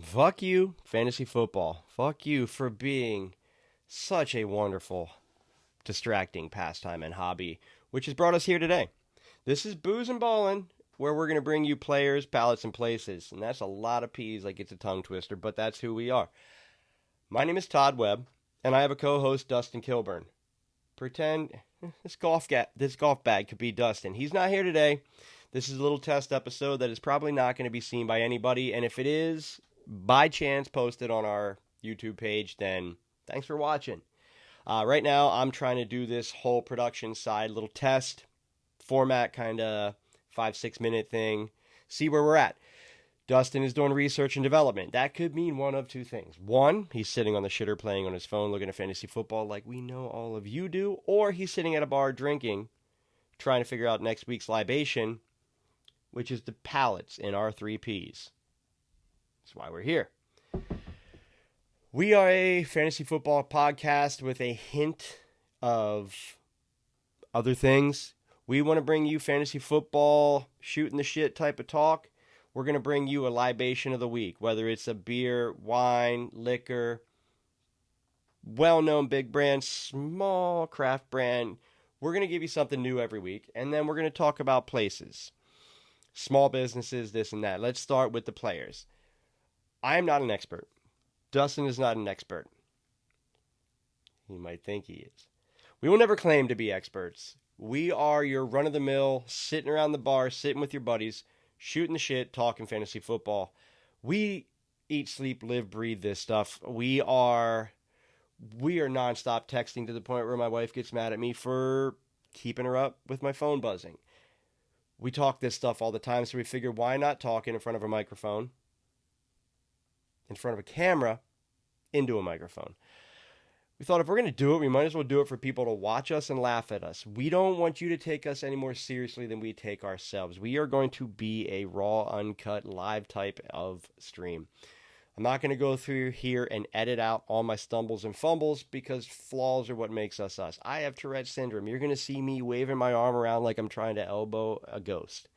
Fuck you, fantasy football. Fuck you for being such a wonderful, distracting pastime and hobby, which has brought us here today. This is Booze and Ballin, where we're going to bring you players, palates, and places. And that's a lot of P's like it's a tongue twister, but that's who we are. My name is Todd Webb, and I have a co-host, Dustin Kilburn. Pretend this golf bag could be Dustin. He's not here today. This is a little test episode that is probably not going to be seen by anybody, and if it is, by chance posted on our YouTube page, then thanks for watching. Right now, I'm trying to do this whole production side, little test format, kind of 5-6 minute thing, see where we're at. Dustin is doing research and development. That could mean one of two things. One, he's sitting on the shitter playing on his phone looking at fantasy football like we know all of you do, or he's sitting at a bar drinking, trying to figure out next week's libation, which is the palates in our 3 Ps. That's why we're here. We are a fantasy football podcast with a hint of other things. We want to bring you fantasy football, shooting the shit type of talk. We're going to bring you a libation of the week, whether it's a beer, wine, liquor, well-known big brand, small craft brand. We're going to give you something new every week, and then we're going to talk about places, small businesses, this and that. Let's start with the players. I am not an expert. Dustin is not an expert. He might think he is. We will never claim to be experts. We are your run-of-the-mill, sitting around the bar, sitting with your buddies, shooting the shit, talking fantasy football. We eat, sleep, live, breathe this stuff. We are nonstop texting to the point where my wife gets mad at me for keeping her up with my phone buzzing. We talk this stuff all the time, so we figured why not talk in front of a microphone, in front of a camera, into a microphone. We thought if we're going to do it, we might as well do it for people to watch us and laugh at us. We don't want you to take us any more seriously than we take ourselves. We are going to be a raw, uncut, live type of stream. I'm not going to go through here and edit out all my stumbles and fumbles because flaws are what makes us us. I have Tourette's syndrome. You're going to see me waving my arm around like I'm trying to elbow a ghost.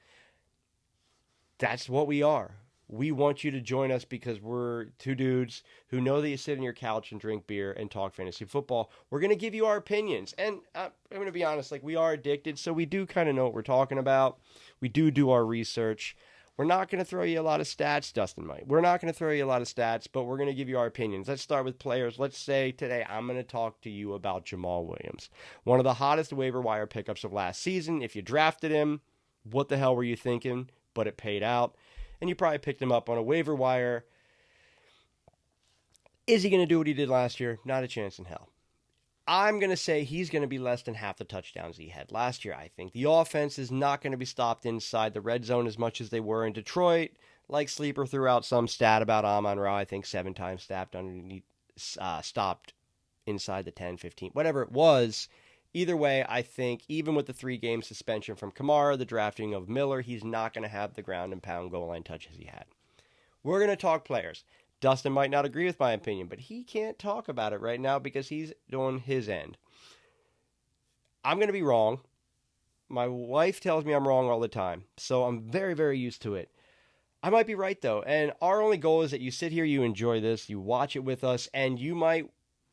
That's what we are. We want you to join us because we're 2 dudes who know that you sit on your couch and drink beer and talk fantasy football. We're going to give you our opinions. And I'm going to be honest, like we are addicted, so we do kind of know what we're talking about. We do our research. We're not going to throw you a lot of stats, Dustin might. We're not going to throw you a lot of stats, but we're going to give you our opinions. Let's start with players. Let's say today I'm going to talk to you about Jamal Williams, one of the hottest waiver wire pickups of last season. If you drafted him, what the hell were you thinking? But it paid out. And you probably picked him up on a waiver wire. Is he going to do what he did last year? Not a chance in hell. I'm going to say he's going to be less than half the touchdowns he had last year, I think. The offense is not going to be stopped inside the red zone as much as they were in Detroit. Like Sleeper threw out some stat about Amon-Ra, I think 7 times stopped inside the 10, 15, whatever it was. Either way, I think even with the 3-game suspension from Kamara, the drafting of Miller, he's not going to have the ground and pound goal line touches he had. We're going to talk players. Dustin might not agree with my opinion, but he can't talk about it right now because he's doing his end. I'm going to be wrong. My wife tells me I'm wrong all the time, so I'm very, very used to it. I might be right, though, and our only goal is that you sit here, you enjoy this, you watch it with us, and you might,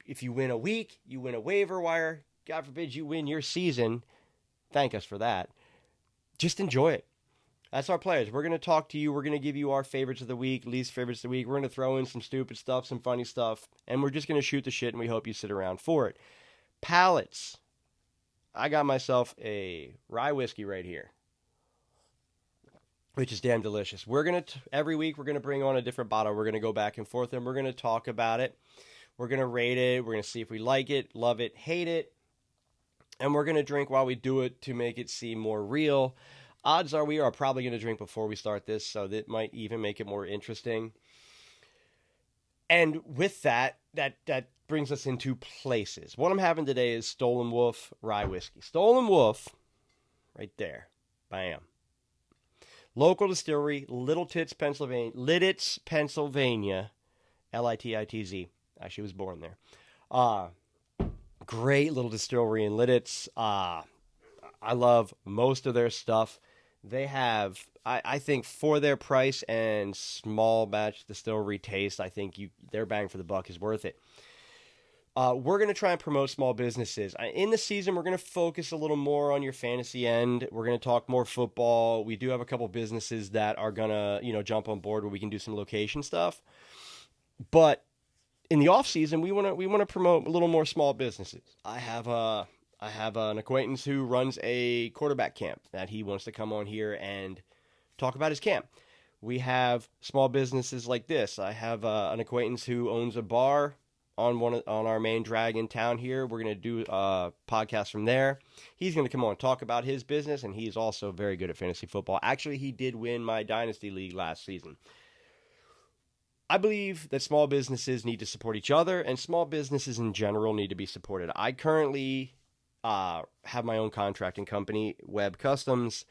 if you win a week, you win a waiver wire, God forbid you win your season. Thank us for that. Just enjoy it. That's our players. We're going to talk to you. We're going to give you our favorites of the week, least favorites of the week. We're going to throw in some stupid stuff, some funny stuff, and we're just going to shoot the shit, and we hope you sit around for it. Palates. I got myself a rye whiskey right here, which is damn delicious. We're going to, every week, we're going to bring on a different bottle. We're going to go back and forth, and we're going to talk about it. We're going to rate it. We're going to see if we like it, love it, hate it. And we're going to drink while we do it to make it seem more real. Odds are we are probably going to drink before we start this, so that might even make it more interesting. And with that brings us into places. What I'm having today is Stolen Wolf Rye Whiskey. Stolen Wolf, right there. Bam. Local distillery, Little Tits, Pennsylvania. Lidditz, Pennsylvania. Lititz. Actually was born there. Great little distillery in Lidditz. I love most of their stuff. They have, I think, for their price and small batch distillery taste, I think their bang for the buck is worth it. We're going to try and promote small businesses. In the season, we're going to focus a little more on your fantasy end. We're going to talk more football. We do have a couple businesses that are going to, jump on board where we can do some location stuff. But in the off season, we want to promote a little more small businesses. I have an acquaintance who runs a quarterback camp that he wants to come on here and talk about his camp. We have small businesses like this. I have an acquaintance who owns a bar on our main drag in town here. We're going to do a podcast from there. He's going to come on and talk about his business, and he's also very good at fantasy football. Actually, he did win my Dynasty League last season. I believe that small businesses need to support each other, and small businesses in general need to be supported. I currently have my own contracting company, Web Customs.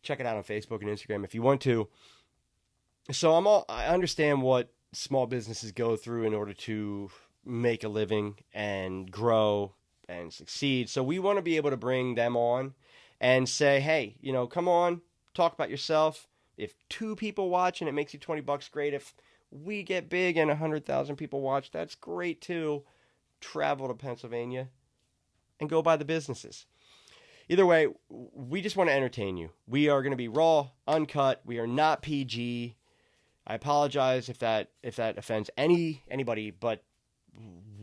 Check it out on Facebook and Instagram if you want to. So I understand what small businesses go through in order to make a living and grow and succeed. So we want to be able to bring them on and say, hey, come on, talk about yourself. If 2 people watch and it makes you $20, great. If we get big and 100,000 people watch, that's great too. Travel to Pennsylvania and go buy the businesses. Either way, we just want to entertain you. We are going to be raw, uncut. We are not PG. I apologize if that offends anybody, but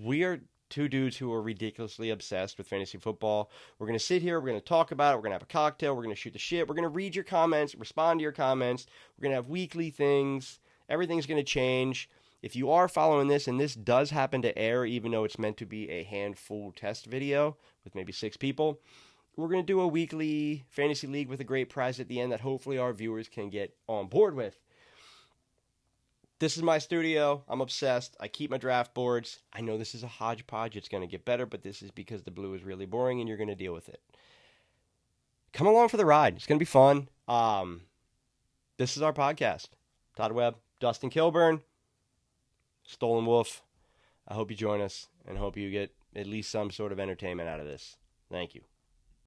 we are 2 dudes who are ridiculously obsessed with fantasy football. We're going to sit here, we're going to talk about it, we're going to have a cocktail, we're going to shoot the shit, we're going to read your comments, respond to your comments, we're going to have weekly things, everything's going to change. If you are following this, and this does happen to air, even though it's meant to be a handful test video with maybe 6 people, we're going to do a weekly fantasy league with a great prize at the end that hopefully our viewers can get on board with. This is my studio. I'm obsessed. I keep my draft boards. I know this is a hodgepodge. It's going to get better, but this is because the blue is really boring and you're going to deal with it. Come along for the ride. It's going to be fun. This is our podcast. Todd Webb, Dustin Kilburn, Stolen Wolf. I hope you join us and hope you get at least some sort of entertainment out of this. Thank you.